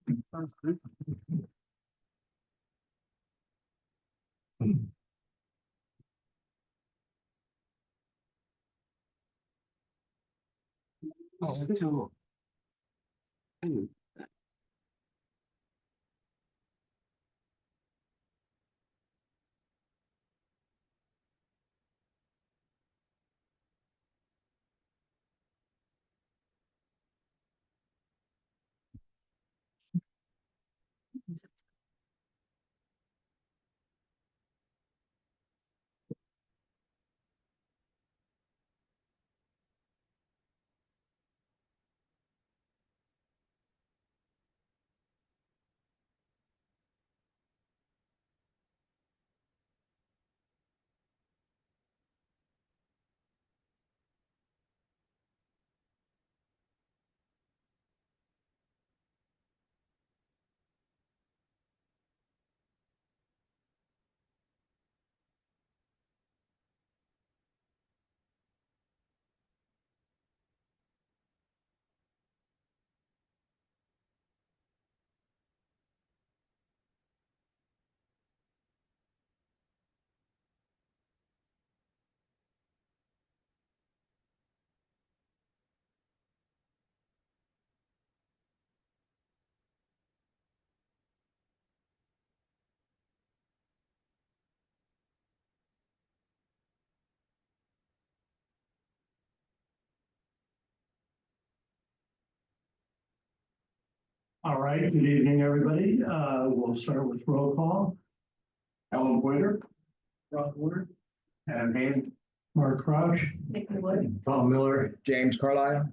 Sounds good. Oh, so. All right, good evening, everybody. We'll start with roll call. Alan Pointer. Rob Ward. Adam Haynes. Mark Crouch. Tom Miller, James Carlisle.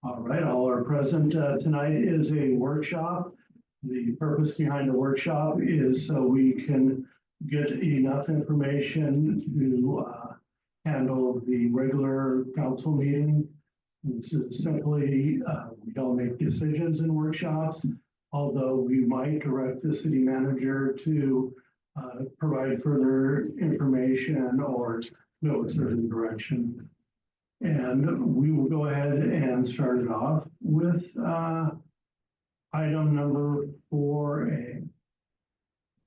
All right, all are present. Tonight is a workshop. The purpose behind the workshop is so we can get enough information to handle the regular council meeting. This is simply, we don't make decisions in workshops, although we might direct the city manager to provide further information or go a certain direction. And we will go ahead and start it off with item number 4A,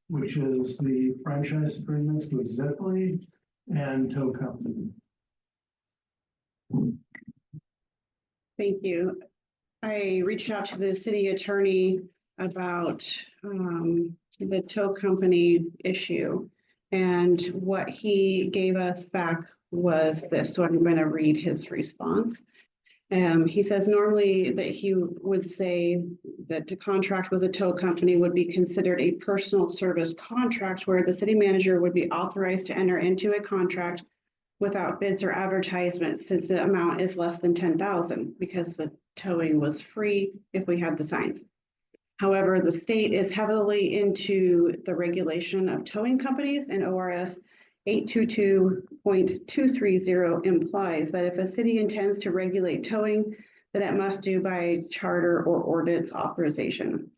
which is the franchise agreements with Ziply and Tow Company. Thank you. I reached out to the city attorney about the tow company issue. And what he gave us back was this, so I'm going to read his response. He says normally that he would say that to contract with a tow company would be considered a personal service contract where the city manager would be authorized to enter into a contract without bids or advertisements since the amount is less than 10,000 because the towing was free if we had the signs. However, the state is heavily into the regulation of towing companies, and ORS 822.230 implies that if a city intends to regulate towing, then it must do by charter or ordinance authorization.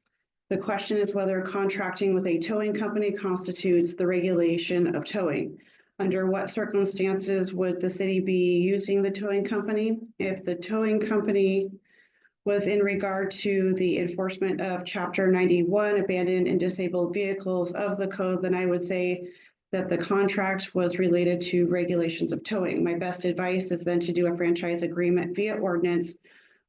The question is whether contracting with a towing company constitutes the regulation of towing. Under what circumstances would the city be using the towing company? If the towing company was in regard to the enforcement of Chapter 91, abandoned and disabled vehicles of the code, then I would say that the contract was related to regulations of towing. My best advice is then to do a franchise agreement via ordinance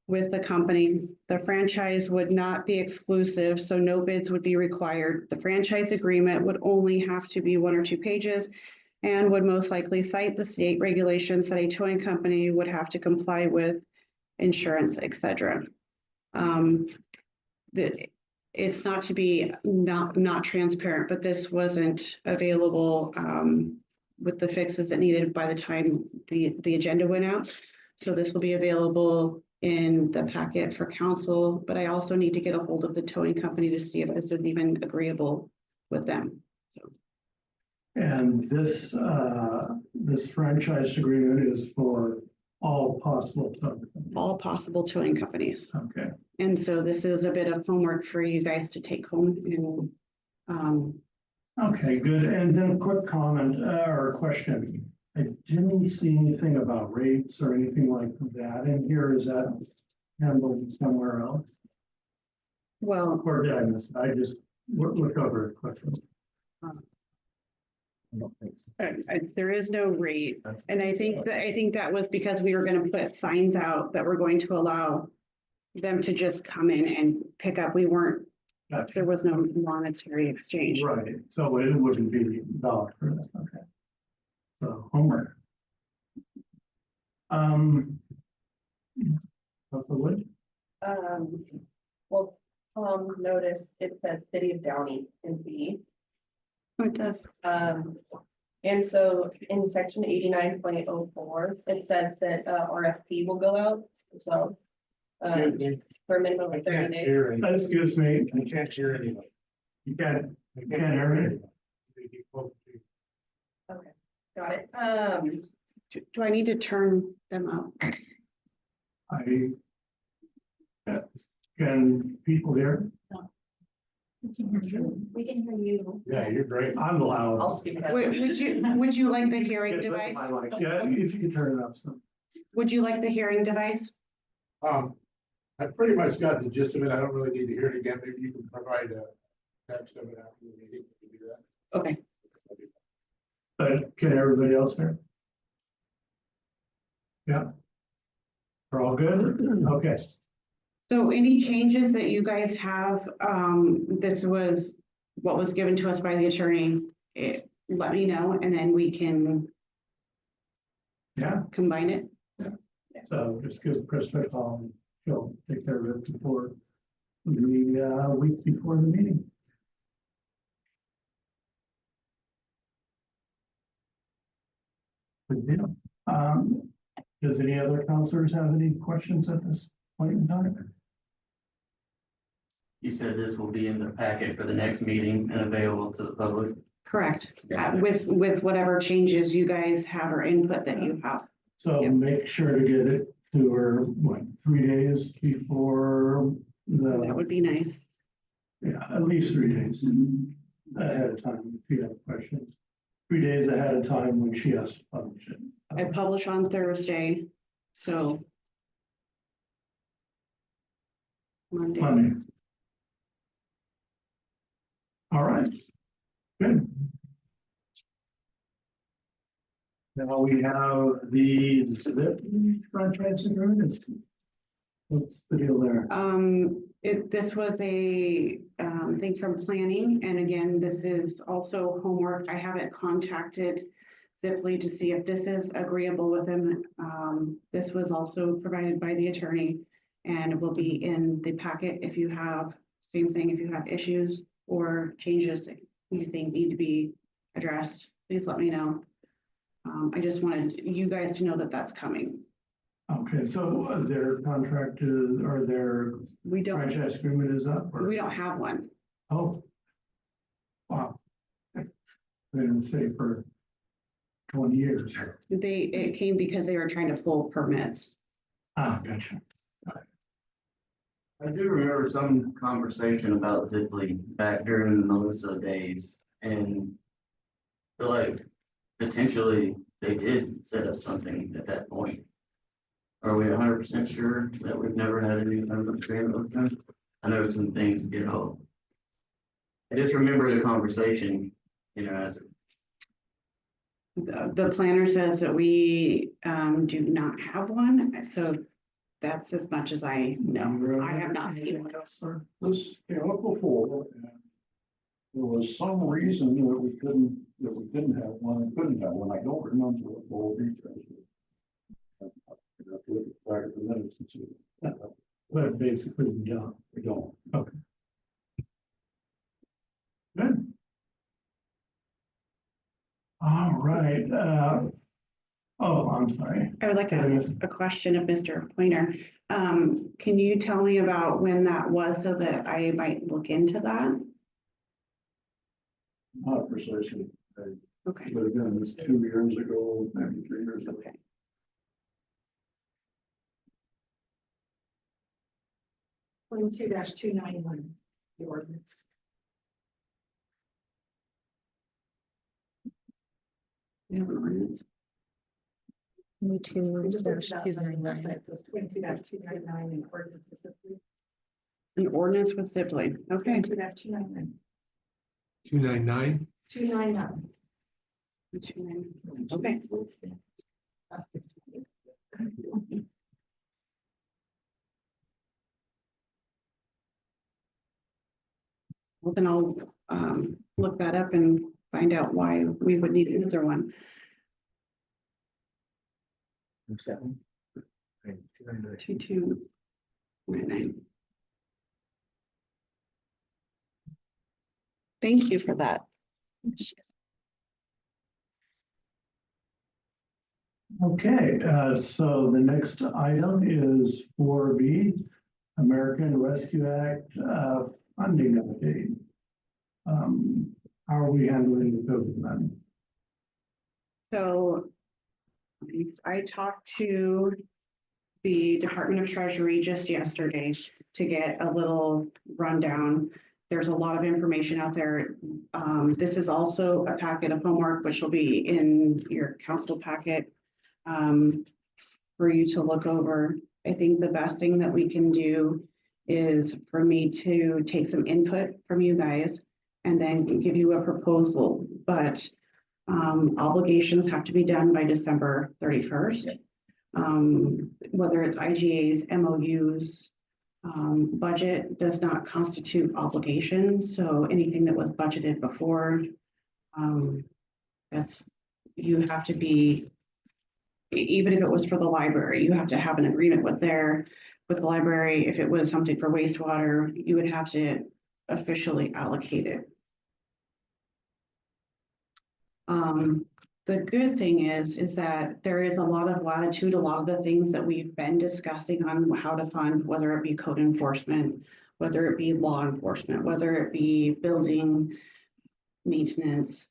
with the company. The franchise would not be exclusive, so no bids would be required. The franchise agreement would only have to be 1 or 2 pages and would most likely cite the state regulations that a towing company would have to comply with, insurance, etc. It's not to be not transparent, but this wasn't available with the fixes that needed by the time the agenda went out. So this will be available in the packet for council, but I also need to get a hold of the towing company to see if this is even agreeable with them. And this franchise agreement is for all possible towing companies. All possible towing companies. Okay. And so this is a bit of homework for you guys to take home and Okay, good. And then a quick comment or question. I didn't see anything about rates or anything like that in here. Is that handled somewhere else? Well, Or did I miss? I just looked over it quickly. I don't think so. there is no rate. And I think that was because we were gonna put signs out that were going to allow them to just come in and pick up. There Gotcha. was no monetary exchange. Right, so it wouldn't be valid for this, okay. So homework. Councilor Wood? Well, notice it says City of Downey in B. It does. And so in section 89.04, it says that RFP will go out as well. For a minimum of 30 days. Excuse me, I can't hear anything. you can't hear me? Okay, got it. Do I need to turn them up? Can people hear? We can hear you. Yeah, you're great. I'm I'll loud. speak. that. Would you like the hearing device? Yeah, if you could turn it up some. Would you like the hearing device? I pretty much got the gist of it. I don't really need to hear it again. Maybe you can provide a text of it after the meeting. You can do that. Okay. But can everybody else hear? Yeah. We're all good? Okay. So any changes that you guys have, this was what was given to us by the attorney. Let me know and then we can Yeah, combine it. so just give Krista a call and she'll take care of it before the week before the meeting. Good deal. Does any other counselors have any questions at this point in time? You said this will be in the packet for the next meeting and available to the public. Correct. With whatever changes you guys have or input that you have. So Yep. make sure to get it to her, 3 days before That the, would be nice. yeah, at least 3 days ahead of time if you have questions. 3 days ahead of time when she has to publish it. I publish on Thursday, so. Monday. Monday. All right. Good. Now we have the ZIP franchise agreement. What's the deal there? This was a, thing from planning, and again, this is also homework. I haven't contacted Ziply to see if this is agreeable with him. This was also provided by the attorney and will be in the packet if you have, same thing, if you have issues or changes that you think need to be addressed, please let me know. I just wanted you guys to know that that's coming. Okay, so their contract is, or their We don't, franchise agreement is up? or- we don't have one. Oh. Wow. I didn't say for 20 years. It came because they were trying to pull permits. Ah, gotcha. I do remember some conversation about Zipley back during the Melissa days and I feel like potentially they did set up something at that point. Are we 100% sure that we've never had any kind of agreement with them? I know some things get old. I just remember the conversation, as The planner says that we do not have one, so that's as much as I know. I have not seen one. Sir? This came up before, and there was some reason that we didn't have one, couldn't have one. I don't remember what all details were. I'd have to look back at the minutes and see. But basically, yeah. We don't. Good. All right, oh, I'm sorry. I would like to ask a question of Mr. Pointer. Can you tell me about when that was so that I might look into that? Not precisely, Okay, but again, it's 2 years ago, maybe 3 years ago. okay. 22-291, the ordinance. We have an ordinance. We just looked it up on the website, so 22-299 in ordinance specifically. An ordinance with Ziply. Okay. To that 299. 299. 299. Okay. Well, then I'll look that up and find out why we would need another one. 27. Okay, 299. 2299. Thank you for that. Okay, so the next item is 4B, American Rescue Act funding update. How are we handling the COVID money? So I talked to the Department of Treasury just yesterday to get a little rundown. There's a lot of information out there. This is also a packet of homework, which will be in your council packet for you to look over. I think the best thing that we can do is for me to take some input from you guys and then give you a proposal, but obligations have to be done by December 31st. Whether it's IGAs, MOUs, budget does not constitute obligation. So anything that was budgeted before, you have to be, even if it was for the library, you have to have an agreement with the library. If it was something for wastewater, you would have to officially allocate it. The good thing is that there is a lot of latitude, a lot of the things that we've been discussing on how to fund, whether it be code enforcement, whether it be law enforcement, whether it be building maintenance,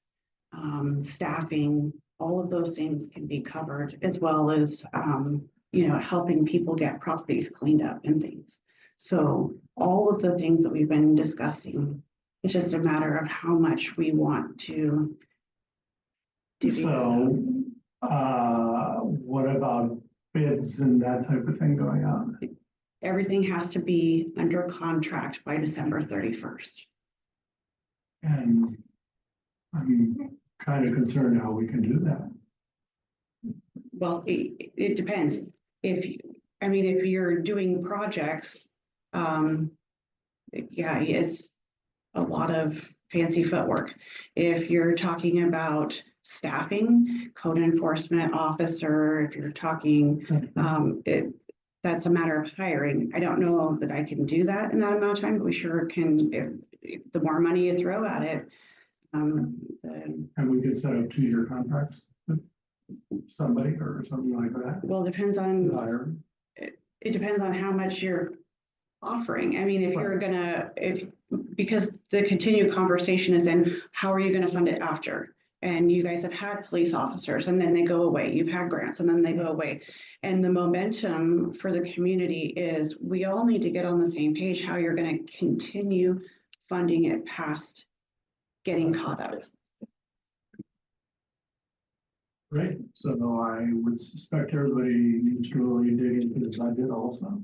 staffing, all of those things can be covered, as well as, helping people get properties cleaned up and things. So all of the things that we've been discussing, it's just a matter of how much we want to do. So, what about bids and that type of thing going on? Everything has to be under contract by December 31st. And I'm kind of concerned how we can do that. Well, it depends. If you're doing projects, it's a lot of fancy footwork. If you're talking about staffing, code enforcement officer, if you're talking, that's a matter of hiring. I don't know that I can do that in that amount of time, but we sure can. If the more money you throw at it, And we could set up 2-year contracts with somebody or something like that. well, it depends on, Hire. it depends on how much you're offering. I mean, if you're gonna, because the continued conversation is in, how are you gonna fund it after? And you guys have had police officers and then they go away. You've had grants and then they go away. And the momentum for the community is we all need to get on the same page, how you're gonna continue funding it past getting caught up. Great, so I would suspect everybody needs to really dig into the budget also.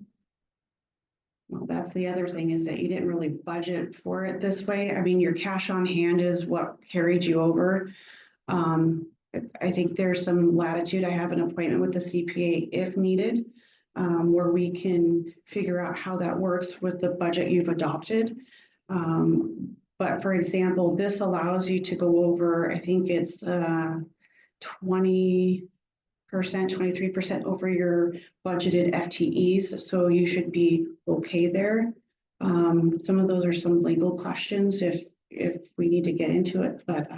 Well, that's the other thing, is that you didn't really budget for it this way. I mean, your cash on hand is what carried you over. I think there's some latitude. I have an appointment with the CPA if needed, where we can figure out how that works with the budget you've adopted. But for example, this allows you to go over, I think it's 20%, 23% over your budgeted FTEs. So you should be okay there. Some of those are some legal questions if we need to get into it, but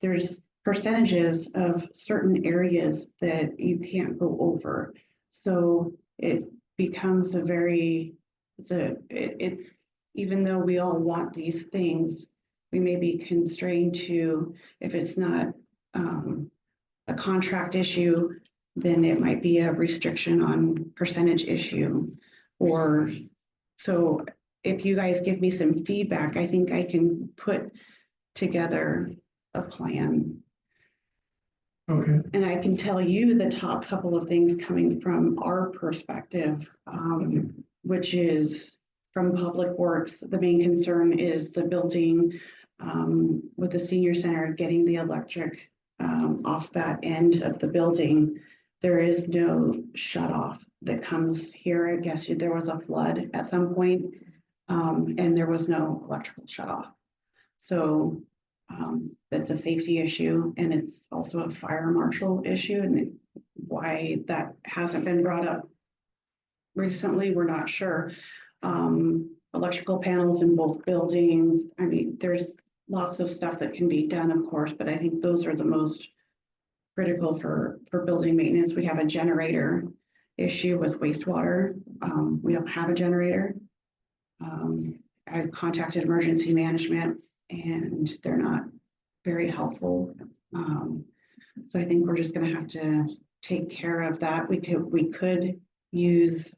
there's percentages of certain areas that you can't go over. So it becomes a very, even though we all want these things, we may be constrained to, if it's not a contract issue, then it might be a restriction on percentage issue. Or, so if you guys give me some feedback, I think I can put together a plan. Okay, And I can tell you the top couple of things coming from our perspective, which is from Public Works, the main concern is the building with the senior center, getting the electric off that end of the building. There is no shut off that comes here. I guess there was a flood at some point, and there was no electrical shut off. So that's a safety issue, and it's also a fire marshal issue, and why that hasn't been brought up recently, we're not sure. Electrical panels in both buildings. I mean, there's lots of stuff that can be done, of course, but I think those are the most critical for building maintenance. We have a generator issue with wastewater. We don't have a generator. I've contacted emergency management and they're not very helpful. So I think we're just gonna have to take care of that. We could use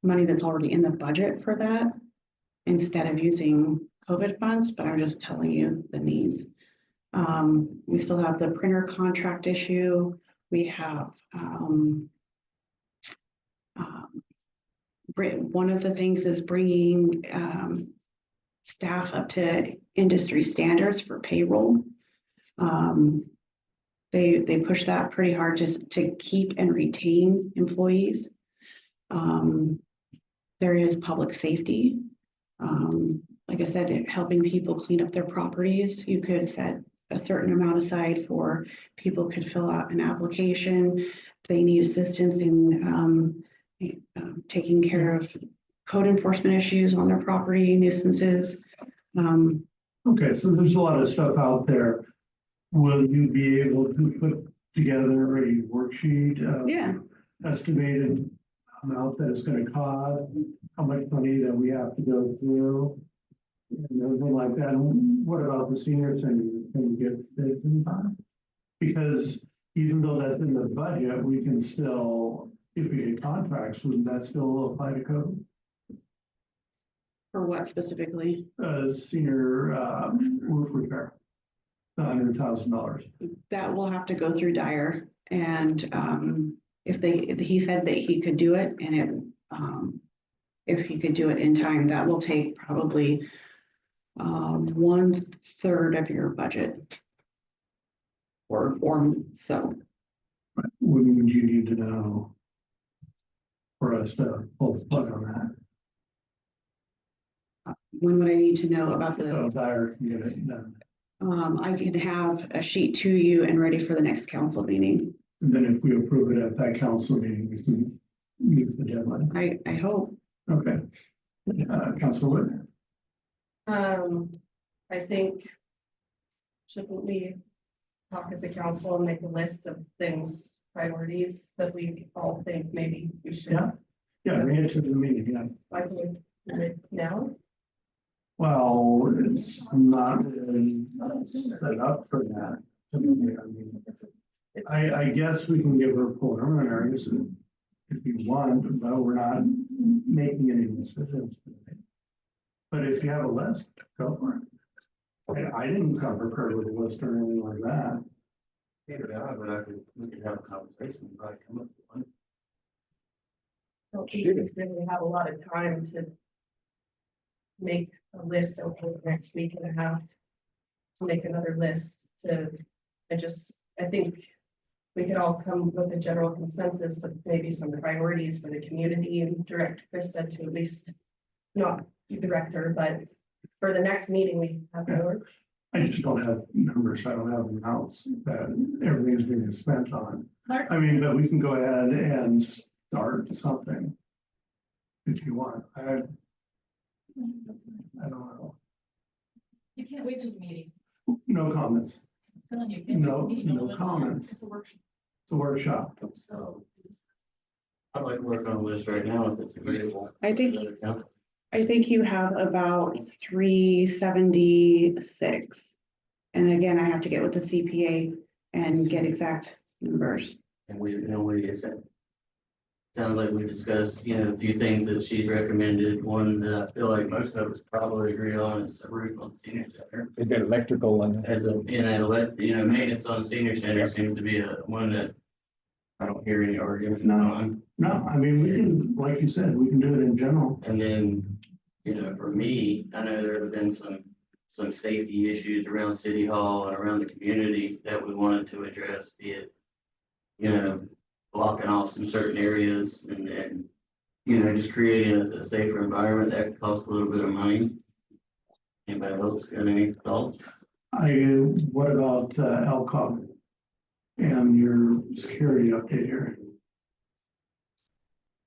money that's already in the budget for that instead of using COVID funds, but I'm just telling you the needs. We still have the printer contract issue. We have one of the things is bringing staff up to industry standards for payroll. They push that pretty hard just to keep and retain employees. There is public safety. Like I said, helping people clean up their properties. You could set a certain amount aside for people could fill out an application. They need assistance in taking care of code enforcement issues on their property, nuisances. Okay, so there's a lot of stuff out there. Will you be able to put together a worksheet of Yeah, estimated amount that it's gonna cost, how much money that we have to go through? And everything like that. And what about the senior center? Can we get bids in time? Because even though that's in the budget, we can still, if we get contracts, wouldn't that still apply to code? for what specifically? Senior roof repair, $100,000. That will have to go through Dyer and he said that he could do it and if he could do it in time, that will take probably 1/3 of your budget. Or so. When would you need to know for us to pull the plug on that? When would I need to know about So the, Dyer can get it done. I can have a sheet to you and ready for the next council meeting. And then if we approve it at that council meeting, we can meet the deadline. I hope. Okay. Council Wood. I think shouldn't we talk as a council and make a list of things, priorities that we all think maybe we should, Yeah, bring it to the meeting, yeah. like, now? Well, it's not really set up for that. I mean, It's- I guess we can give her preliminaries if you want, but we're not making any decisions. But if you have a list, go for it. I didn't come prepared with a list or anything like that. Neither do I, but we could have a conversation, and probably come up with one. Don't think we really have a lot of time to make a list over the next week and a half. To make another list I think we could all come with a general consensus of maybe some priorities for the community and direct Krista to at least, not the director, but for the next meeting, we have more. I just don't have numbers. I don't have amounts that everything's being spent on. I mean, but we can go ahead and start something. If you want. I don't know. You can't wait till the meeting. No comments. I'm telling you. you can't wait till No, the meeting. no comments. It's a workshop. It's a workshop. So. I'd like to work on a list right now if it's agreeable. I think- Another council. I think you have about 376. And again, I have to get with the CPA and get exact numbers. And we said. Sounds like we discussed, a few things that she's recommended. One that I feel like most of us probably agree on is the roof on the senior center. Is that electrical and? As maintenance on the senior center seems to be one that I don't hear any argument No. on. No, I mean, we can, like you said, we can do it in general. And then, you know, for me, I know there have been some safety issues around City Hall and around the community that we wanted to address, be it, you know, blocking off some certain areas and, you know, just creating a safer environment that could cost a little bit of money. Anybody else got any thoughts? What about LCOG and your security update here?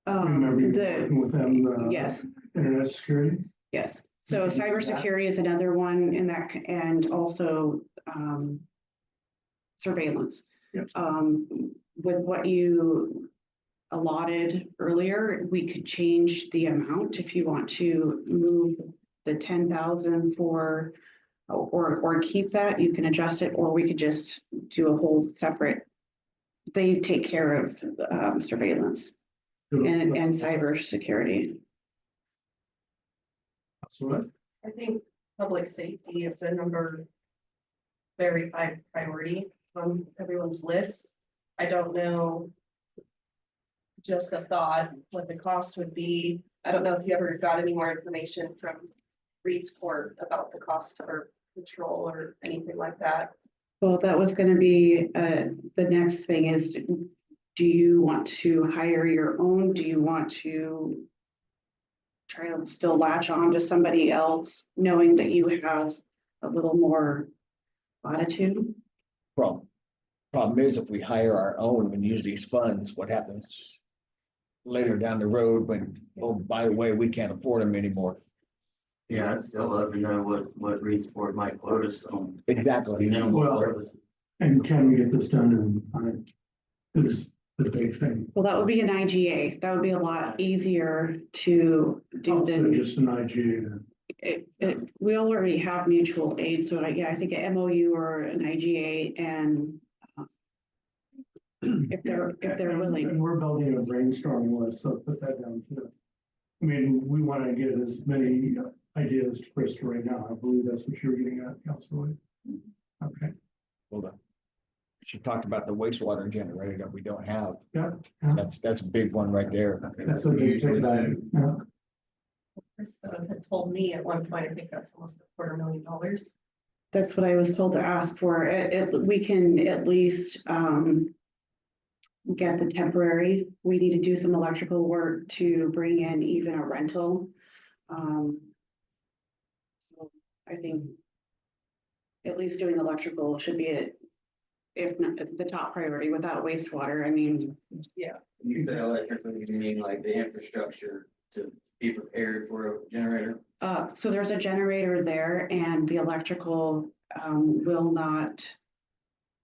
Remember you working with them, yes, internet security? yes. So Okay. cybersecurity is another one in that, and also, surveillance. Yep. With what you allotted earlier, we could change the amount if you want to move the 10,000 for, or keep that, you can adjust it, or we could just do a whole separate. They take care of surveillance and cybersecurity. That's what, I think public safety is a very high priority on everyone's list. I don't know. Just a thought, what the cost would be. I don't know if you ever got any more information from Reedsport about the cost for patrol or anything like that. Well, that was gonna be, the next thing is, do you want to hire your own? Do you want to try to still latch on to somebody else, knowing that you have a little more latitude? Problem is, if we hire our own and use these funds, what happens later down the road when, oh, by the way, we can't afford them anymore? Yeah, I'd still love to know what Reedsport might quote us on. Exactly. Minimal Well, service. and can we get this done in time? Is the big thing. Well, that would be an IGA. That would be a lot easier to do Also, than, just an IGA. we already have mutual aid, so yeah, I think an MOU or an IGA, and if they're And willing. we're building a brainstorming list, so put that down too. I mean, we want to get as many ideas to Krista right now. I believe that's what you're getting at, Councilor. Okay, Hold on. She talked about the wastewater generator that we don't have. yeah, That's a big one right there. that's a big ticket item. Yeah. Krista had told me at one point, I think that's almost $250,000. That's what I was told to ask for. We can at least, get the temporary. We need to do some electrical work to bring in even a rental. So I think at least doing electrical should be it, if not the top priority without wastewater. I mean, You say electrically, you mean like the infrastructure to be prepared for a generator? so there's a generator there and the electrical, will not,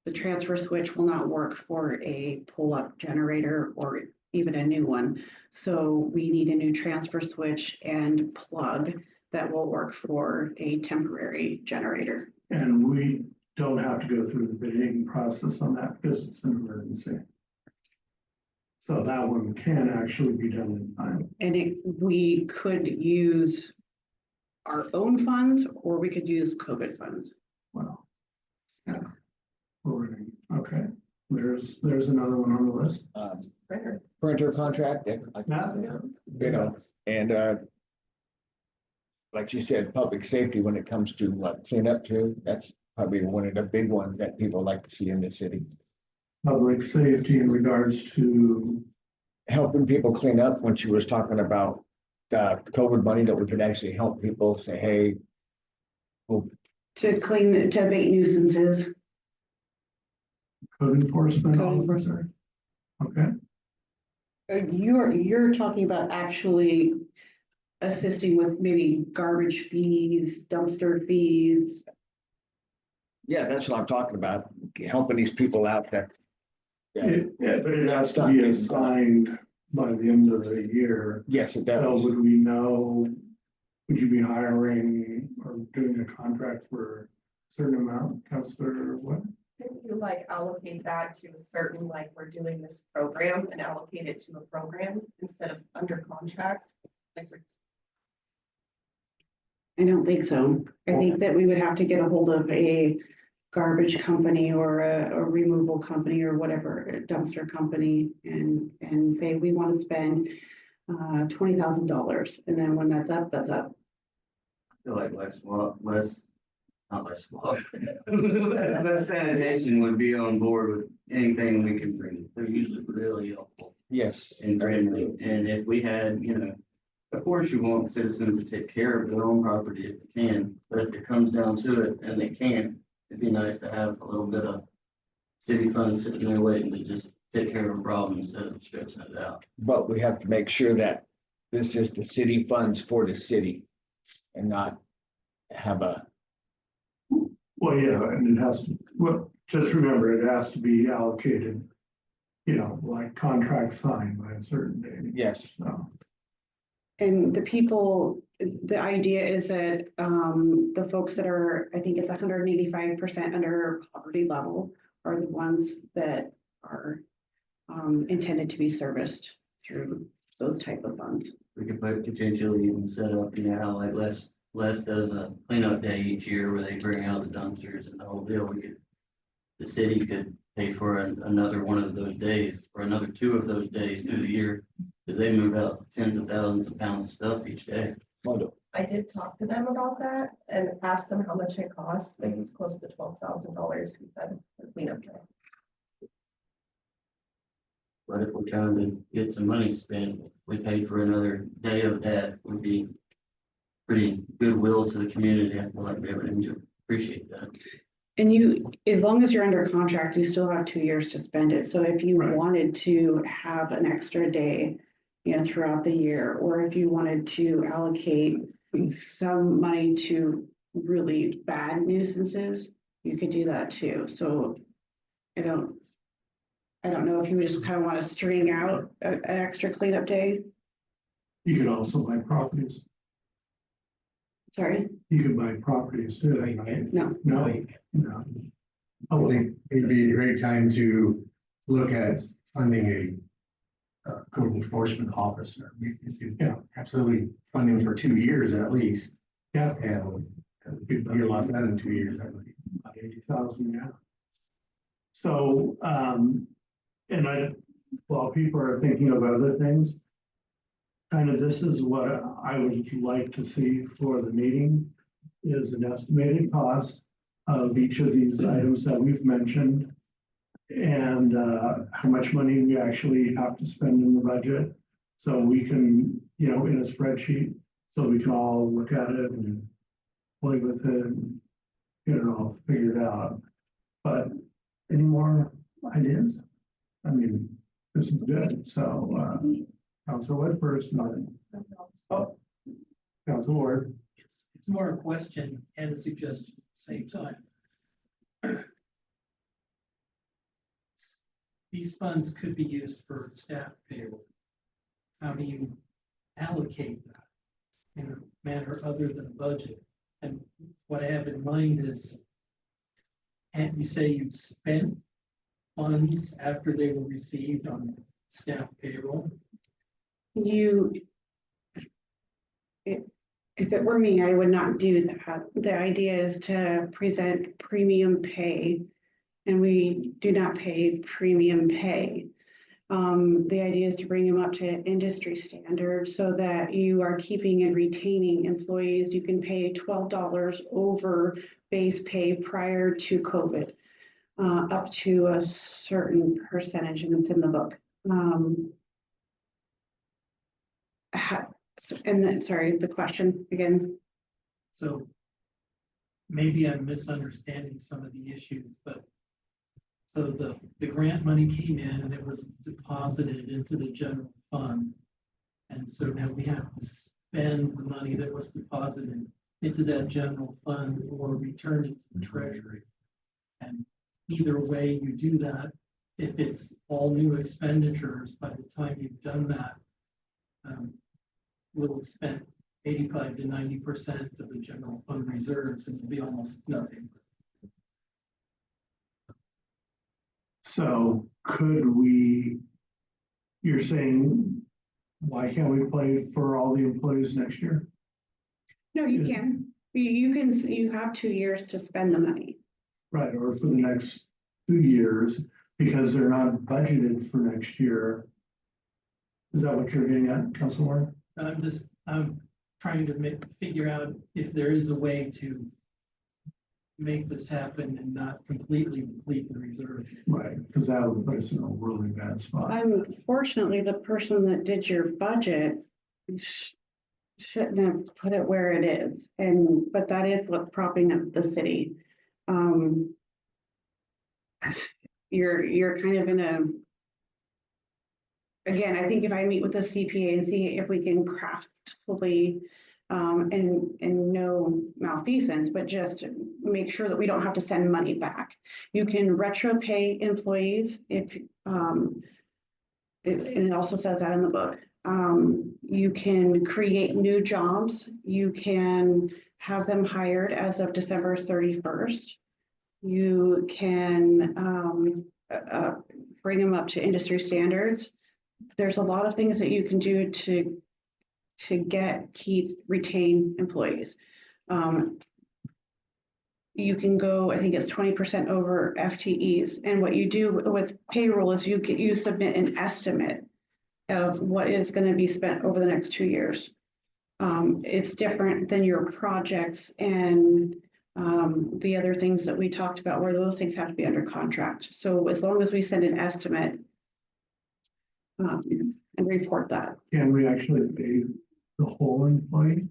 the transfer switch will not work for a pull-up generator or even a new one. So we need a new transfer switch and plug that will work for a temporary generator. And we don't have to go through the bidding process on that because it's an emergency. So that one can actually be done in time. And we could use our own funds or we could use COVID funds. Wow. Yeah. Okay, there's another one on the list. Printer contract, Yeah. you know, and like you said, public safety, when it comes to what clean up too, that's probably one of the big ones that people like to see in the city. Public safety in regards to, Helping people clean up, when she was talking about COVID money, that we could actually help people say, hey, To abate nuisances. code enforcement Code officer. Okay, You're talking about actually assisting with maybe garbage fees, dumpster fees. yeah, that's what I'm talking about, helping these people out that. but it has to be assigned by the end of the year. Yes, it So does. would we know, would you be hiring or doing a contract for a certain amount, Counselor, or what? Can you like allocate that to a certain, like, we're doing this program and allocate it to a program instead of under contract? Like, I don't think so. I think that we would have to get a hold of a garbage company or a removal company or whatever, a dumpster company, and say, we want to spend $20,000, and then when that's up, that's up. I feel like not less swap. Less sanitation would be on board with anything we can bring. They're usually really helpful Yes. and friendly. And if we had, of course you want citizens to take care of their own property if they can, but if it comes down to it and they can't, it'd be nice to have a little bit of city funds sitting there waiting to just take care of a problem instead of stretching it out. But we have to make sure that this is the city funds for the city and not have a, Well, yeah, and it has to, well, just remember, it has to be allocated, like contract signed by a certain date. yes, So, And the people, the idea is that the folks that are, I think it's 185% under poverty level are the ones that are intended to be serviced through those type of funds. We could potentially even set up, how like Les does a cleanup day each year where they bring out the dumpsters and the whole deal. The city could pay for another one of those days or another 2 of those days through the year. Because they move out tens of thousands of pounds of stuff each day. I did talk to them about that and asked them how much it costs. I think it's close to $12,000, he said, for cleanup day. But if we're trying to get some money spent, we paid for another day of that would be pretty goodwill to the community. I feel like we would appreciate that. And you, as long as you're under contract, you still have 2 years to spend it. So if you Right. wanted to have an extra day, throughout the year, or if you wanted to allocate some money to really bad nuisances, you could do that too. So I don't know if you would just kind of want to string out an extra cleanup day. you could also buy properties. Sorry, You could buy properties too, right? no. No, no. I think it'd be a great time to look at funding a code enforcement officer. Yeah. Absolutely funding for 2 years at least. Yeah. And it'd be a lot done in 2 years, I believe. About 80,000, yeah. So, while people are thinking of other things, kind of this is what I would like to see for the meeting is an estimated cost of each of these items that we've mentioned. And how much money we actually have to spend in the budget. So we can, in a spreadsheet, so we can all look at it and play with it and get it all figured out. But any more ideas? I mean, this is good. So Council Wood first, Council Ward. It's more a question and a suggestion at the same time. These funds could be used for staff payroll. How do you allocate that in a manner other than budget? And what I have in mind is, and you say you spent funds after they were received on staff payroll? If it were me, I would not do that. The idea is to present premium pay, and we do not pay premium pay. The idea is to bring them up to industry standards so that you are keeping and retaining employees. You can pay $12 over base pay prior to COVID, up to a certain percentage, and it's in the book. And then, sorry, the question again. So maybe I'm misunderstanding some of the issues, but so the grant money came in and it was deposited into the general fund. And so now we have to spend the money that was deposited into that general fund or return it to the treasury. And either way you do that, if it's all new expenditures, by the time you've done that, we'll have spent 85 to 90% of the general fund reserves, and it'll be almost nothing. So could we, you're saying, why can't we play for all the employees next year? No, you can. You have 2 years to spend the money. Right, or for the next 2 years, because they're not budgeted for next year. Is that what you're getting at, Councilor? I'm trying to figure out if there is a way to make this happen and not completely deplete the reserve. Right, because that would put us in a really bad spot. Unfortunately, the person that did your budget shouldn't have put it where it is, but that is what's propping up the city. You're kind of in a. Again, I think if I meet with the CPA and see if we can craftfully, and no malfeasance, but just make sure that we don't have to send money back. You can retro pay employees if, and it also says that in the book. You can create new jobs. You can have them hired as of December 31st. You can bring them up to industry standards. There's a lot of things that you can do to retain employees. You can go, I think it's 20% over FTEs. And what you do with payroll is you submit an estimate of what is going to be spent over the next 2 years. It's different than your projects and the other things that we talked about where those things have to be under contract. So as long as we send an estimate and report that. Can we actually pay the whole employee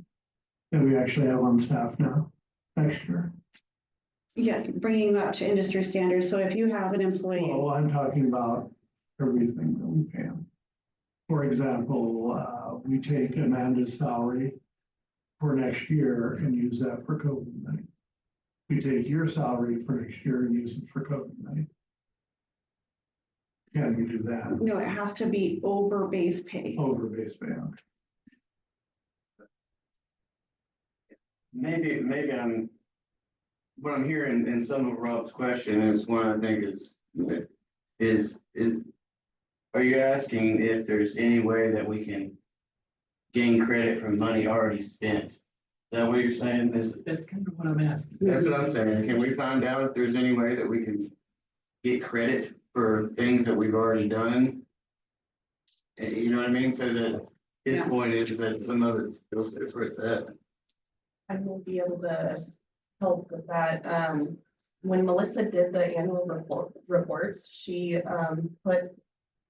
that we actually have on staff now next year? Yeah, bringing them up to industry standards. So if you have an employee. Well, I'm talking about everything that we pay them. For example, we take Amanda's salary for next year and use that for COVID money. We take your salary for next year and use it for COVID money. Can we do that? No, it has to be over base pay. Over base pay. Maybe what I'm hearing in some of Rob's question is one I think is, are you asking if there's any way that we can gain credit from money already spent? Is that what you're saying? That's kind of what I'm asking. That's what I'm saying. Can we find out if there's any way that we can get credit for things that we've already done? You know what I mean? So that his Yeah. point is that some of it still sits where it's at. I will be able to help with that. When Melissa did the annual reports, she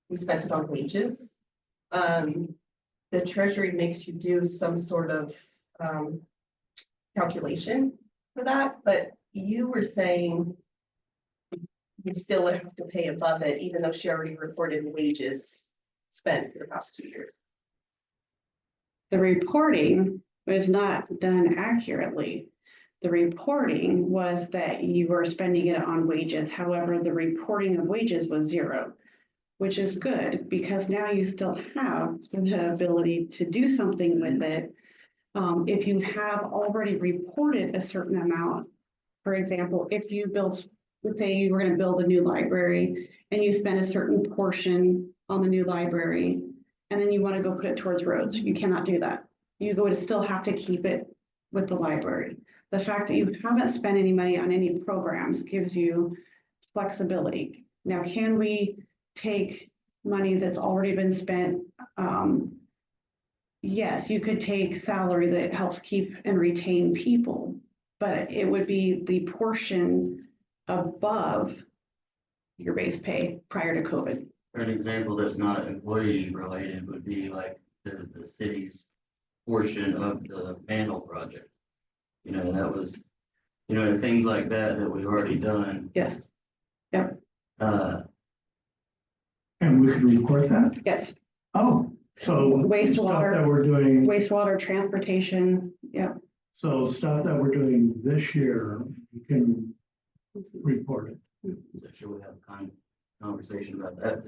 we spent it on wages. The treasury makes you do some sort of calculation for that, but you were saying you still would have to pay above it, even though she already reported wages spent for the past 2 years. The reporting was not done accurately. The reporting was that you were spending it on wages. However, the reporting of wages was zero, which is good because now you still have the ability to do something with it. If you have already reported a certain amount, for example, if you built, let's say you were going to build a new library and you spend a certain portion on the new library, and then you want to go put it towards roads, you cannot do that. You go to still have to keep it with the library. The fact that you haven't spent any money on any programs gives you flexibility. Now, can we take money that's already been spent? Yes, you could take salary that helps keep and retain people, but it would be the portion above your base pay prior to COVID. An example that's not employee related would be like the city's portion of the panel project. You know, that was, you know, things like that we've already done. Yes. Yep. And we can report that? Yes. Oh, so. Wastewater. Stuff that we're doing, Wastewater, transportation. Yep. so stuff that we're doing this year, we can report it. So should we have a conversation about that?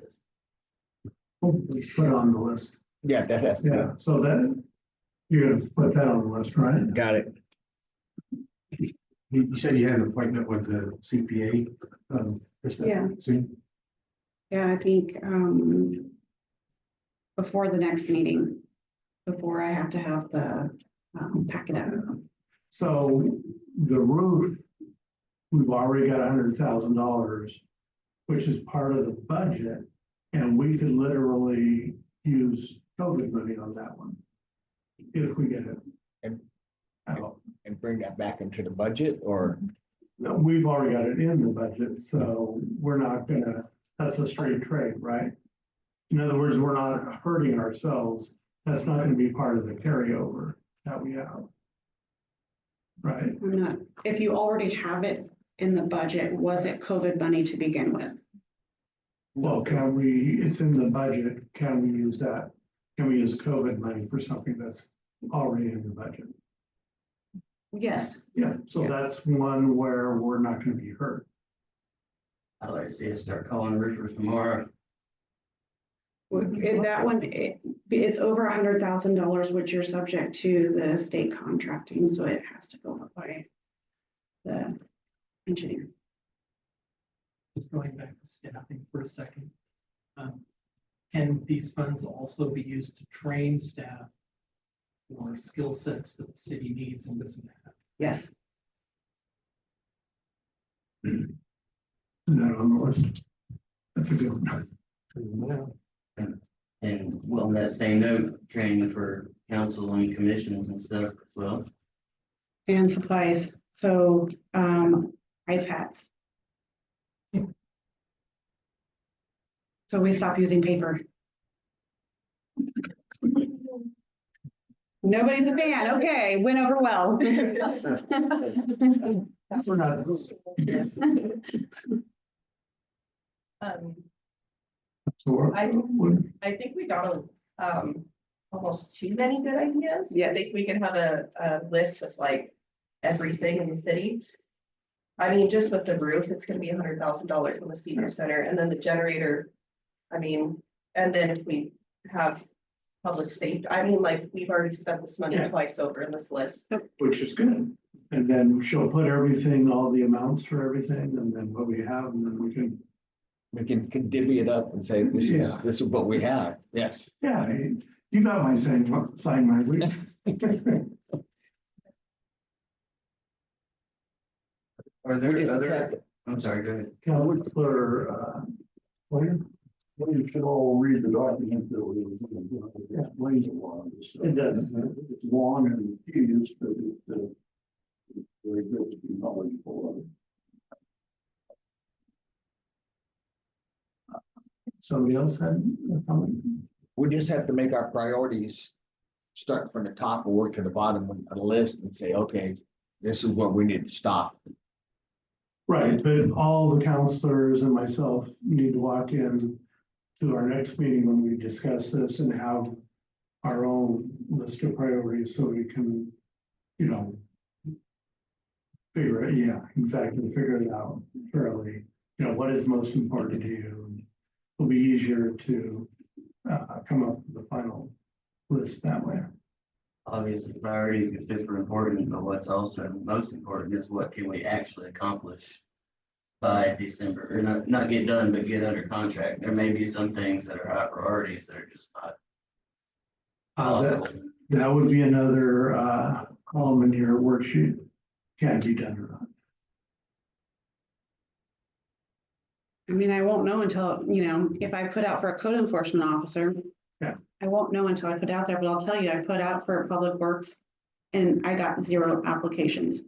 Let's put it on the list. Yeah, that has, Yeah, so that, you're gonna put that on the list, right? got it. You said you had an appointment with the CPA. Krista, Yeah. Soon. Yeah, I think before the next meeting, before I have to have the packet out. So the roof we've already got $100,000, which is part of the budget. And we could literally use COVID money on that one. If we get it. And- out. And bring that back into the budget or? No, we've already got it in the budget, so we're not gonna, that's a straight trade, right? In other words, we're not hurting ourselves. That's not gonna be part of the carryover that we have. Right? I'm not, if you already have it in the budget, was it COVID money to begin with? Well, can we, it's in the budget, can we use that? Can we use COVID money for something that's already in the budget? Yes, Yeah, so that's one where we're not gonna be hurt. I'd like to see us start calling roofers tomorrow. that one, it's over $100,000, which you're subject to the state contracting, so it has to go up by the engineer. Just going back to staffing for a second. Can these funds also be used to train staff for skill sets that the city needs and doesn't have? Yes, Is that on the list? That's a good one. And well, on that same note, training for council and commissions and stuff as well. and supplies, so, iPads. So we stopped using paper. Nobody's a fan, okay, went over well. We're not, so I think we got almost too many good ideas. Yes. I think we can have a list of like everything in the city. I mean, just with the roof, it's gonna be $100,000 on the senior center, and then the generator. I mean, and then if we have public safety, I mean, like, we've already spent this money Yeah. twice over in this list. which is good. And then she'll put everything, all the amounts for everything, and then what we have, and then we can, divvy it up and say, Yeah. this is what we have. Yes. yeah, you got my sign language. Are We there just other, have to- I'm sorry, go ahead. Counselor, William? Well, you should all read the document that we, explains a lot of this stuff. It does. It's long and tedious, but it's very good to be knowledgeable of it. Somebody else had a comment? We just have to make our priorities, start from the top and work to the bottom of the list and say, okay, this is what we need to stop. Right, but all the counselors and myself need to walk in to our next meeting when we discuss this and have our own list of priorities so we can, figure it, yeah, exactly, figure it out fairly, what is most important to you. It'll be easier to come up with the final list that way. Obviously, priority is super important, but what's also most important is what can we actually accomplish by December, or not get done, but get under contract. There may be some things that are high priorities that are just not possible. That would be another column in your worksheet, can be done or not. I mean, I won't know until, if I put out for a code enforcement officer. Yeah. I won't know until I put out there, but I'll tell you, I put out for Public Works and I got 0 applications.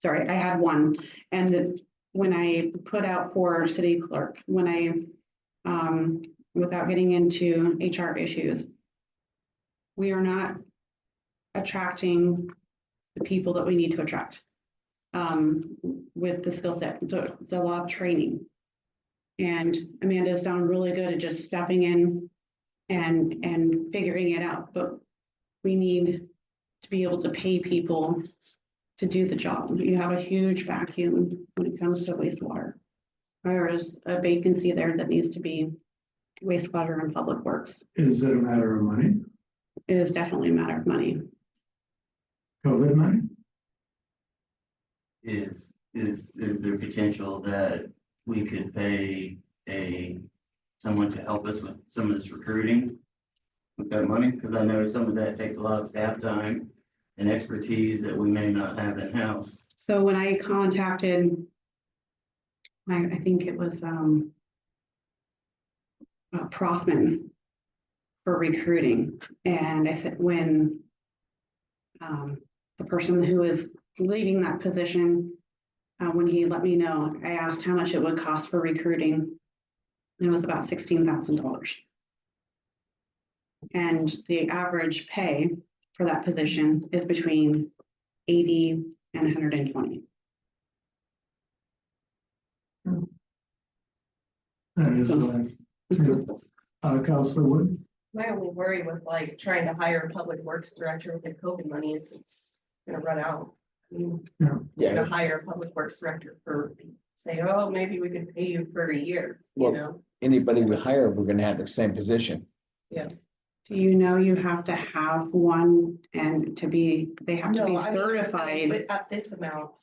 Sorry, I had 1. And when I put out for city clerk, without getting into HR issues, we are not attracting the people that we need to attract with the skill set. So it's a lot of training. And Amanda's done really good at just stepping in and figuring it out, but we need to be able to pay people to do the job. You have a huge vacuum when it comes to wastewater. There is a vacancy there that needs to be wastewater and public works. Is it a matter of money, It is definitely a matter of money. COVID money? Is there potential that we could pay someone to help us with some of this recruiting with that money? Because I know some of that takes a lot of staff time and expertise that we may not have in-house. So when I contacted, I think it was, Prothman for recruiting, and I said, when the person who is leaving that position, when he let me know, I asked how much it would cost for recruiting. And it was about $16,000. And the average pay for that position is between 80 and 120. That is, Counselor Wood. My only worry with like trying to hire a public works director with the COVID money is it's gonna run out. I mean, Yeah, to hire a public works director for, say, oh, maybe we could pay you for a year, you Well, know? anybody we hire, we're gonna have the same position. Do you know you have to have one and they have to be No, I mean, certified? but at this amount.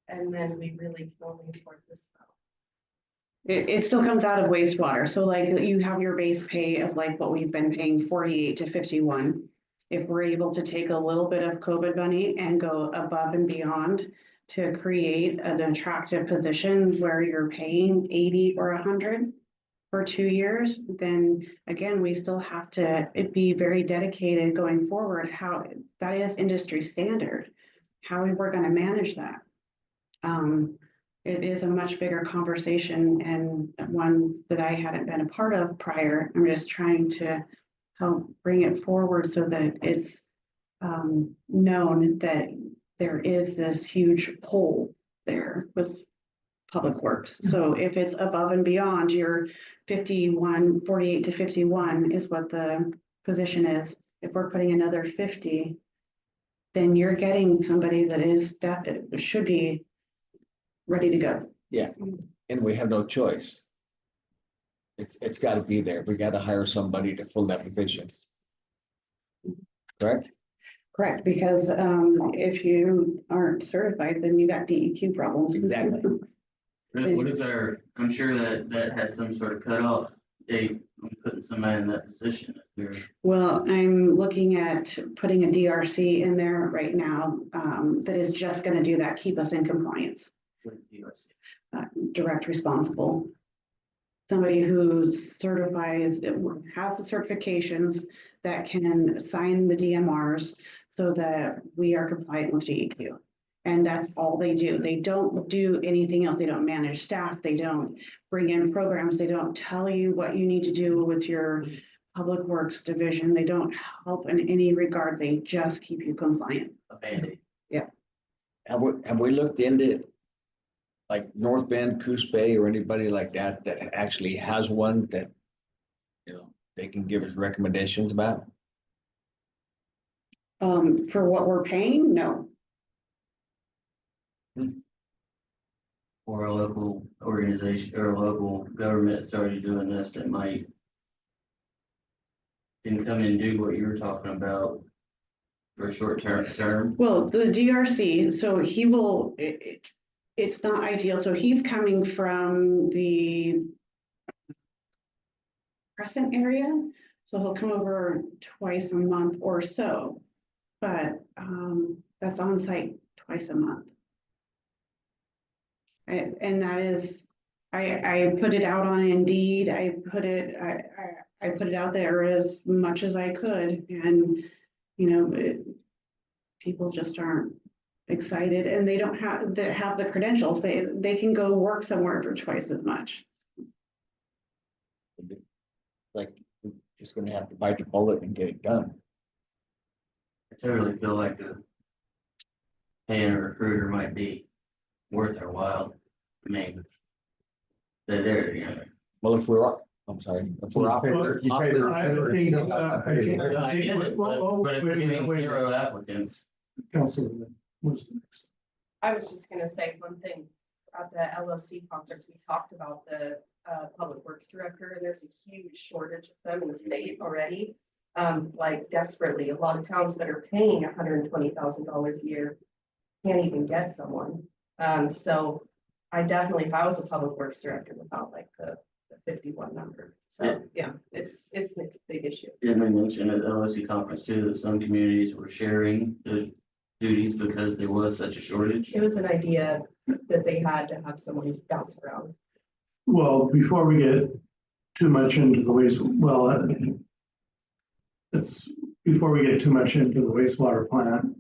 And then we really can only afford this amount. It still comes out of wastewater. So like you have your base pay of like what we've been paying 48 to 51. If we're able to take a little bit of COVID money and go above and beyond to create an attractive position where you're paying 80 or 100 for 2 years, then again, we still have to be very dedicated going forward. How that is industry standard, how we're going to manage that. It is a much bigger conversation and one that I hadn't been a part of prior. I'm just trying to help bring it forward so that it's known that there is this huge hole there with public works. So if it's above and beyond your 48 to 51 is what the position is. If we're putting another 50, then you're getting somebody that is should be ready to go. Yeah, and we have no choice. It's gotta be there. We gotta hire somebody to fill that position. Correct? Correct, because if you aren't certified, then you got DEQ problems. Exactly. What is our, I'm sure that has some sort of cutoff date on putting somebody in that position. If they're- Well, I'm looking at putting a DRC in there right now that is just going to do that, keep us in compliance. Direct responsible. Somebody who certifies, has the certifications that can sign the DMRs so that we are compliant with DEQ. And that's all they do. They don't do anything else. They don't manage staff. They don't bring in programs. They don't tell you what you need to do with your public works division. They don't help in any regard. They just keep you compliant. A Band-Aid. Have we looked into like North Bend, Coos Bay, or anybody like that that actually has one that, you know, they can give us recommendations about? For what we're paying, no. Or a local organization or a local government that's already doing this that might can come and do what you were talking about for a short term. Well, the DRC, so he will, it's not ideal. So he's coming from the Crescent area. So he'll come over twice a month or so, but that's on site twice a month. And that is, I put it out on Indeed. I put it out there as much as I could, and you know, people just aren't excited, and they don't have the credentials. They can go work somewhere for twice as much. Like, we're just gonna have to bite the bullet and get it done. I totally feel like paying a recruiter might be worth their while. I mean, they're, you know. Well, if we're, I'm sorry, if we're off. You pay the recruiter, you still have to pay the- I get it, but if we're getting 0 applicants, Counselor, what's the next? I was just gonna say one thing. At the LOC conference, we talked about the public works director, and there's a huge shortage of them in the state already. Like desperately, a lot of towns that are paying $120,000 a year can't even get someone. So I definitely, if I was a public works director without like the 51 number. So yeah, it's a big issue. didn't we mention at the LSC conference too, that some communities were sharing the duties because there was such a shortage? It was an idea that they had to have someone bounce around. Well, before we get too much into the before we get too much into the wastewater plant,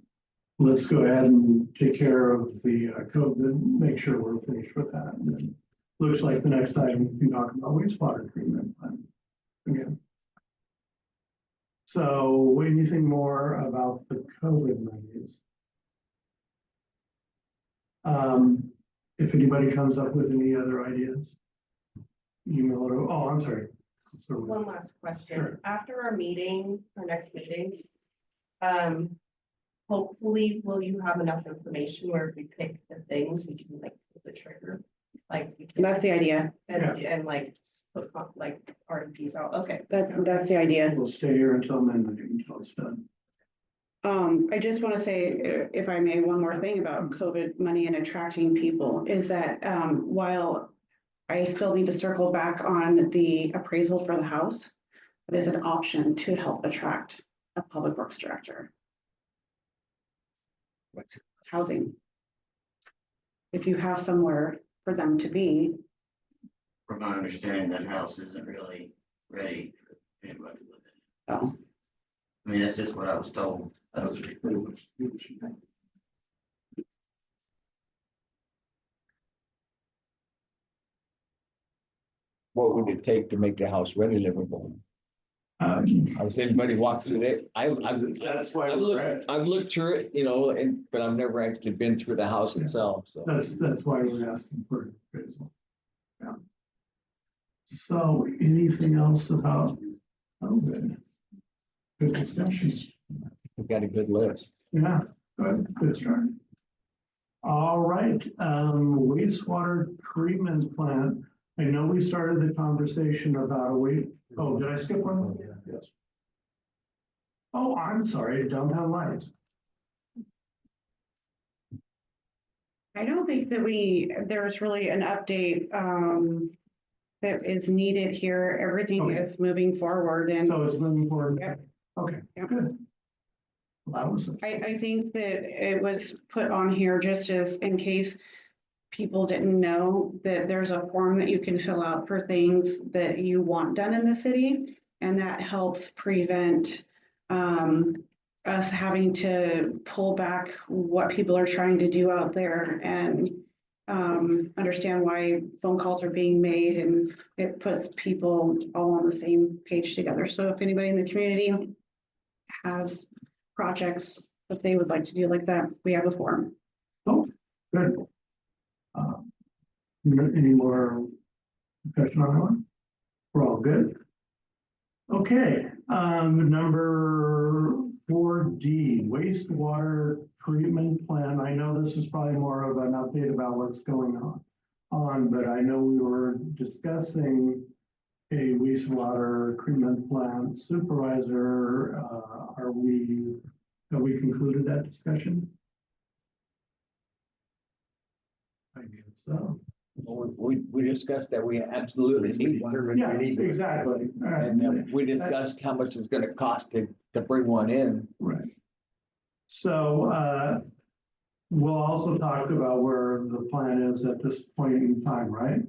let's go ahead and take care of the COVID, make sure we're finished with that. And then looks like the next item we can talk about wastewater treatment plant again. So anything more about the COVID monies? If anybody comes up with any other ideas, email it. Oh, I'm sorry. One last question. Sure. After our meeting, our next meeting, hopefully, will you have enough information where if we pick the things, we can like pull the trigger? Like, we can- That's the idea. and like, put like RFPs out. Okay. That's the idea. We'll stay here until midnight until it's done. I just want to say, if I may, one more thing about COVID money and attracting people is that, while I still need to circle back on the appraisal for the house, it is an option to help attract a public works director. What's- Housing. If you have somewhere for them to be, From my understanding, that house isn't really ready for anybody to live in. oh, I mean, that's just what I was told. That's pretty much what she had. What would it take to make the house ready livable? Has anybody walked through it? That's why I've we're looked, at- I've looked through it, you know, but I've never actually been through the house itself, so. That's why we're asking for appraisal. Yeah. So anything else about COVID? Good discussion. We've got a good list. Yeah, good start. All right, wastewater treatment plant. I know we started the conversation about oh, did I skip one? Yes. Oh, I'm sorry, downtown lights. I don't think that there's really an update, that is needed here. Everything Okay. is moving forward and So it's moving forward. Yep. Okay, Yep. good. Well, that was. I think that it was put on here just as in case people didn't know that there's a form that you can fill out for things that you want done in the city. And that helps prevent us having to pull back what people are trying to do out there and understand why phone calls are being made, and it puts people all on the same page together. So if anybody in the community has projects that they would like to do like that, we have a form. Good. Any more discussion on that one? We're all good. Okay, number 4D, wastewater treatment plan. I know this is probably more of an update about what's going on, but I know we were discussing a wastewater treatment plant supervisor. Have we concluded that discussion? I guess so. We discussed that we absolutely need one. Yeah, exactly. All right. And we discussed how much it's gonna cost to bring one in. Right. So, we'll also talk about where the plan is at this point in time, right?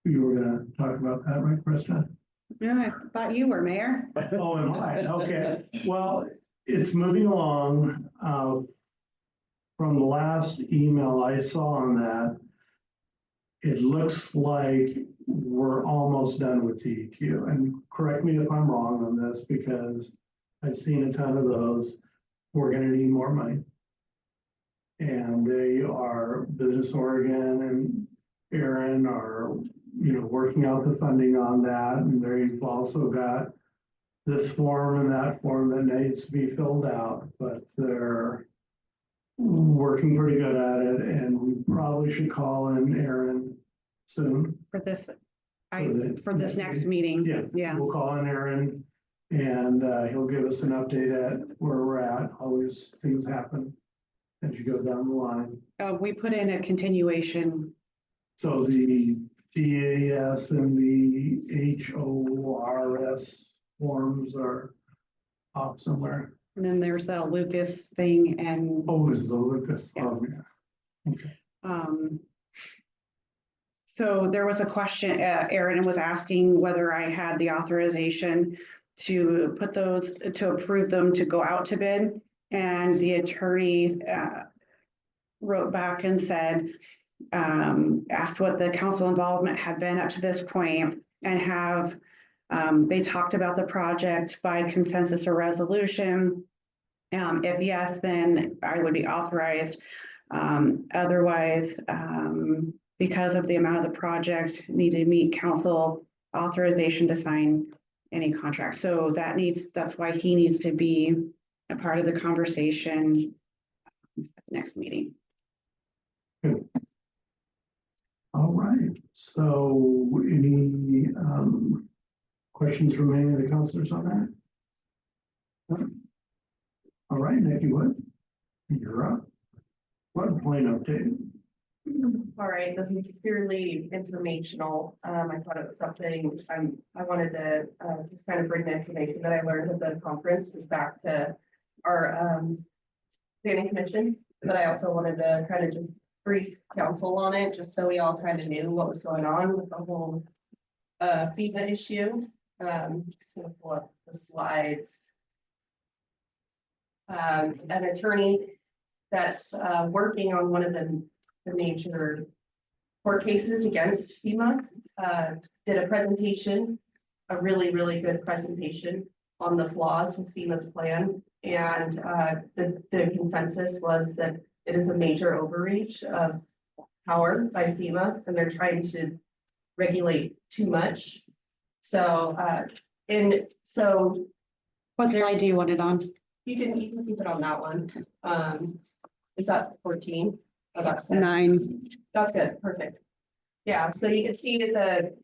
You were gonna talk about that, right, Krista? Yeah, I thought you were, Mayor. Oh, am I? Okay. Well, it's moving along. From the last email I saw on that, it looks like we're almost done with TEQ. And correct me if I'm wrong on this, because I've seen a ton of those. We're gonna need more money. And they are, Business Oregon and Aaron are, working out the funding on that. And they've also got this form and that form that needs to be filled out, but they're working pretty good at it, and we probably should call in Aaron soon. For this, For the next next meeting. Yeah. Yeah. We'll call in Aaron, and he'll give us an update at where we're at. Always things happen as you go down the line. We put in a continuation. So the DAS and the HORS forms are off somewhere. And then there's that Lucas thing and, Oh, is the Lucas? Yeah. Oh, yeah. so there was a question, Aaron was asking whether I had the authorization to put those, to approve them to go out to bid. And the attorney, wrote back and said, asked what the council involvement had been up to this point and have, they talked about the project by consensus or resolution. If yes, then I would be authorized. Otherwise, because of the amount of the project, need to meet council authorization to sign any contract. So that's why he needs to be a part of the conversation at the next meeting. All right, so any questions from any of the counselors on that? All right, Nikki, you're up. Floodplain update. All right, this is purely informational. I thought it was something I wanted to just kind of bring the information that I learned at the conference was back to our planning commission. But I also wanted to kind of just brief council on it, just so we all kind of knew what was going on with the whole FEMA issue. So pull up the slides. An attorney that's working on one of the major court cases against FEMA did a presentation, a really, really good presentation on the flaws of FEMA's plan. And the consensus was that it is a major overreach of power by FEMA, and they're trying to regulate too much. So, What slide do you want it on? you can keep it on that one. Is that 14? Oh, that's good. 9. That's good, perfect. Yeah, so you can see that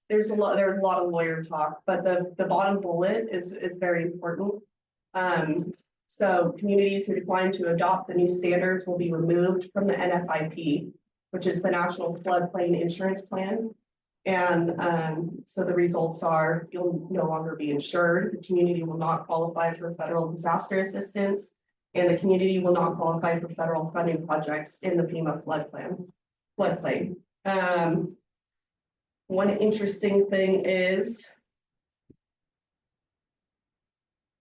there's a lot of lawyer talk, but the bottom bullet is very important. So communities who decline to adopt the new standards will be removed from the NFIP, which is the National Floodplain Insurance Plan. And so the results are you'll no longer be insured. The community will not qualify for federal disaster assistance, and the community will not qualify for federal funding projects in the FEMA floodplain. One interesting thing is,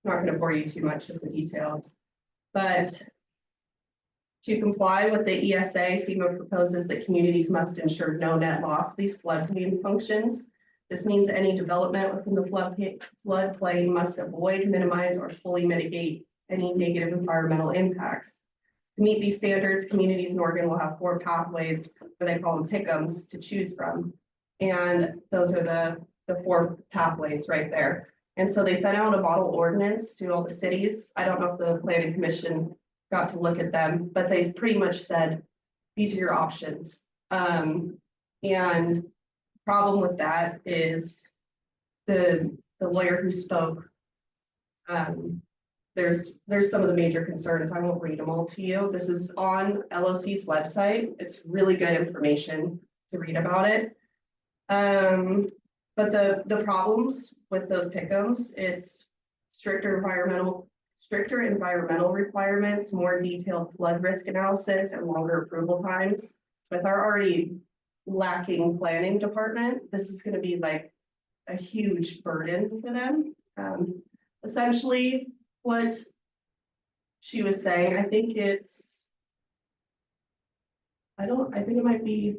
I'm not going to bore you too much with the details, but to comply with the ESA, FEMA proposes that communities must ensure no net loss these floodplain functions. This means any development within the floodplain must avoid, minimize, or fully mitigate any negative environmental impacts. To meet these standards, communities in Oregon will have 4 pathways, or they call them PICMs, to choose from. And those are the 4 pathways right there. And so they sent out a model ordinance to all the cities. I don't know if the planning commission got to look at them, but they pretty much said, these are your options. And problem with that is the lawyer who spoke, there's some of the major concerns. I won't read them all to you. This is on LOC's website. It's really good information to read about it. But the problems with those PICMs, it's stricter environmental requirements, more detailed flood risk analysis, and longer approval times. With our already lacking planning department, this is going to be like a huge burden for them. Essentially, what she was saying, I think it might be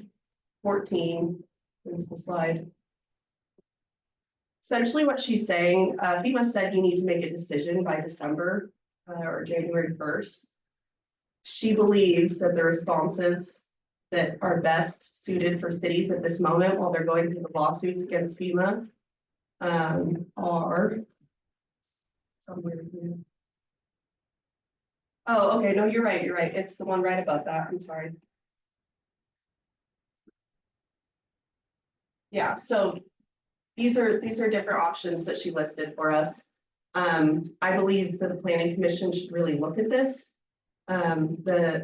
14. Here's the slide. Essentially what she's saying, FEMA said you need to make a decision by December or January 1st. She believes that the responses that are best suited for cities at this moment while they're going through the lawsuits against FEMA are somewhere here. Oh, okay, no, you're right. It's the one right above that. I'm sorry. Yeah, so these are different options that she listed for us. I believe that the planning commission should really look at this. I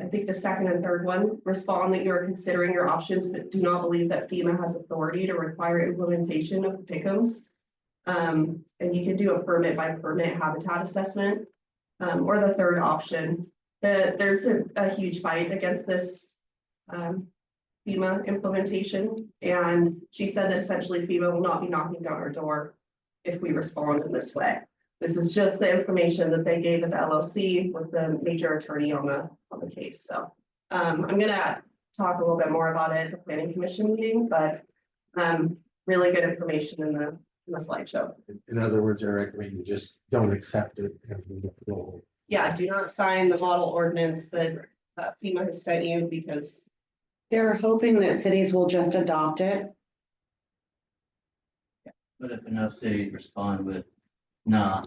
think the second and third one respond that you are considering your options, but do not believe that FEMA has authority to require implementation of the PICMs. And you can do a permit by permit habitat assessment. or the third option. There's a huge fight against this FEMA implementation, and she said that essentially FEMA will not be knocking down our door if we respond in this way. This is just the information that they gave at the LLC with the major attorney on the case. So I'm gonna talk a little bit more about it at the planning commission meeting, but really good information in the slideshow. In other words, I recommend you just don't accept it and move forward. Yeah, do not sign the model ordinance that FEMA has sent you because They're hoping that cities will just adopt it. But if enough cities respond with, nah,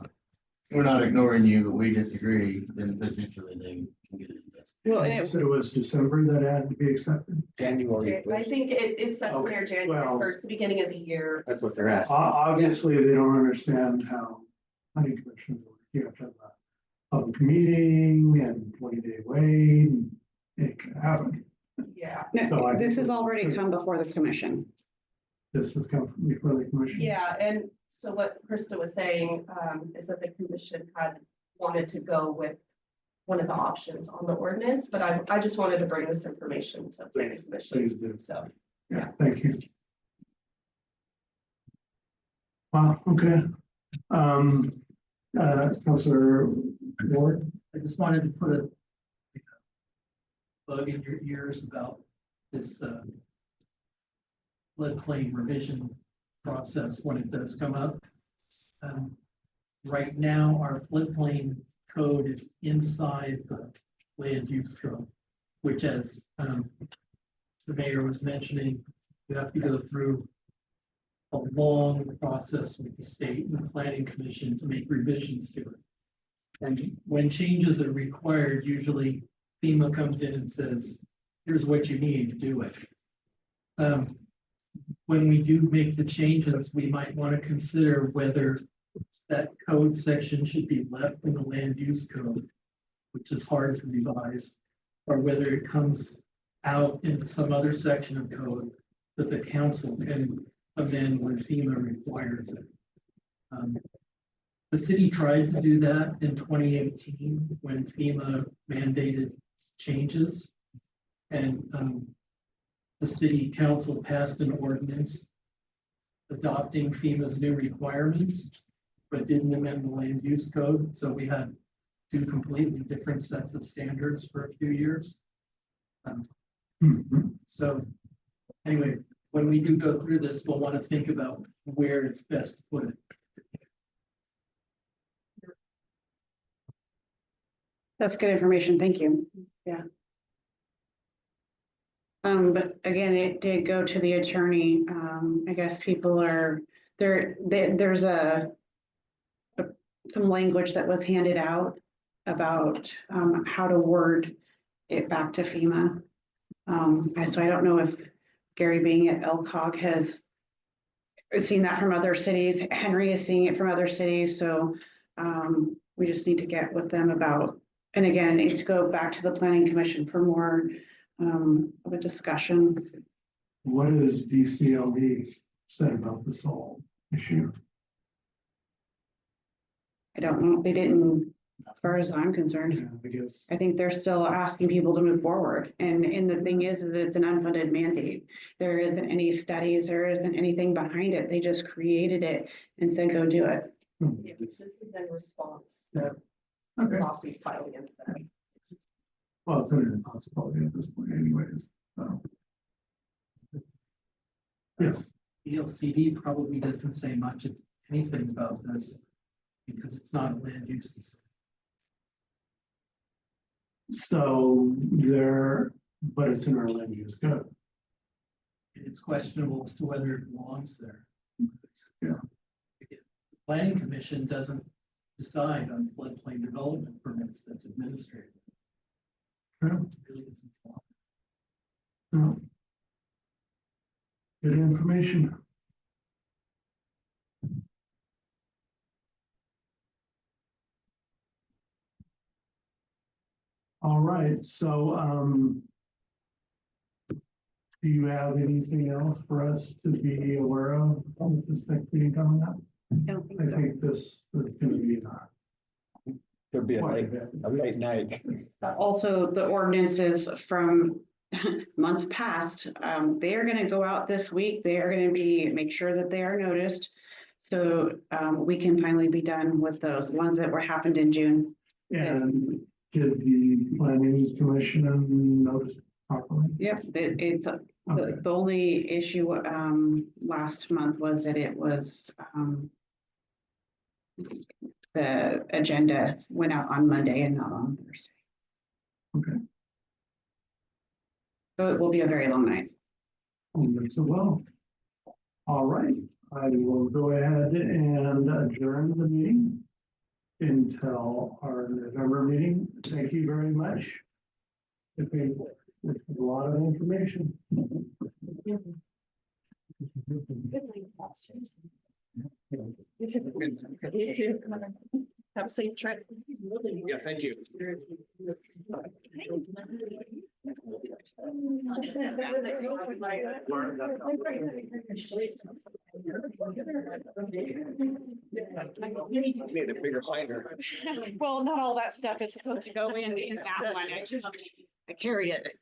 we're not ignoring you, but we disagree, then potentially they can get it. Well, and You it, said it was December that had to be accepted. January I think it's set for Okay, January well- 1st, the beginning of the year. That's what they're asking. Obviously, they don't understand how planning commissions work. You have to have a public meeting and 20-day wait, and it can happen. Yeah. So I this think has we- already come before the commission. This has come from before the commission. Yeah, and so what Krista was saying, is that the commission had wanted to go with one of the options on the ordinance, but I just wanted to bring this information to the planning Please commission, do. so. Yeah, thank you. Wow, okay. Councilor Ward, I just wanted to put a bug in your ears about this floodplain revision process when it does come up. Right now, our floodplain code is inside the land use code, which as the mayor was mentioning, you have to go through a long process with the state and the planning commission to make revisions to it. And when changes are required, usually FEMA comes in and says, here's what you need to do it. When we do make the changes, we might want to consider whether that code section should be left in the land use code, which is hard to revise, or whether it comes out in some other section of code that the council can amend when FEMA requires it. The city tried to do that in 2018 when FEMA mandated changes. And the city council passed an ordinance adopting FEMA's new requirements, but didn't amend the land use code. So we had two completely different sets of standards for a few years. So anyway, when we do go through this, we'll want to think about where it's best to put it. That's good information. Thank you. Yeah. But again, it did go to the attorney. I guess people are there's some language that was handed out about how to word it back to FEMA. So I don't know if Gary being at LCOG has seen that from other cities. Henry is seeing it from other cities. So we just need to get with them about, and again, it needs to go back to the planning commission for more of a discussion. what has DCLD said about this whole issue? I don't know. They didn't, as far as I'm concerned. Yeah, I guess. I think they're still asking people to move forward. And the thing is that it's an unfunded mandate. There isn't any studies, there isn't anything behind it. They just created it and said, go do it. Yeah, this is in response to Okay, lawsuits filed against them. well, it's an impossibility at this point anyways. So. Yes, ELCD probably doesn't say much of anything about this because it's not a land use decision. so there, but it's in our land use code. It's questionable as to whether it belongs there. Yeah. The Planning Commission doesn't decide on floodplain development permits, that's administrative. Yeah. It really isn't. No. Good information. All right, so, do you have anything else for us to be aware of with this next meeting coming up? I don't think I so. think this is gonna be Could be quite a bit. a late night. Also, the ordinances from months past, they are gonna go out this week. They are gonna make sure that they are noticed. So, we can finally be done with those ones that were happened in June. And did the planning commission notice properly? Yep, it's, Okay. the only issue, last month was that it was, the agenda went out on Monday and not on Thursday. Okay. So it will be a very long night. So well. All right, I will go ahead and adjourn the meeting until our November meeting. Thank you very much. It's a lot of information. Have a safe trip. Yeah, thank you. Need a bigger binder. Well, not all that stuff is supposed to go in that one. I carried it.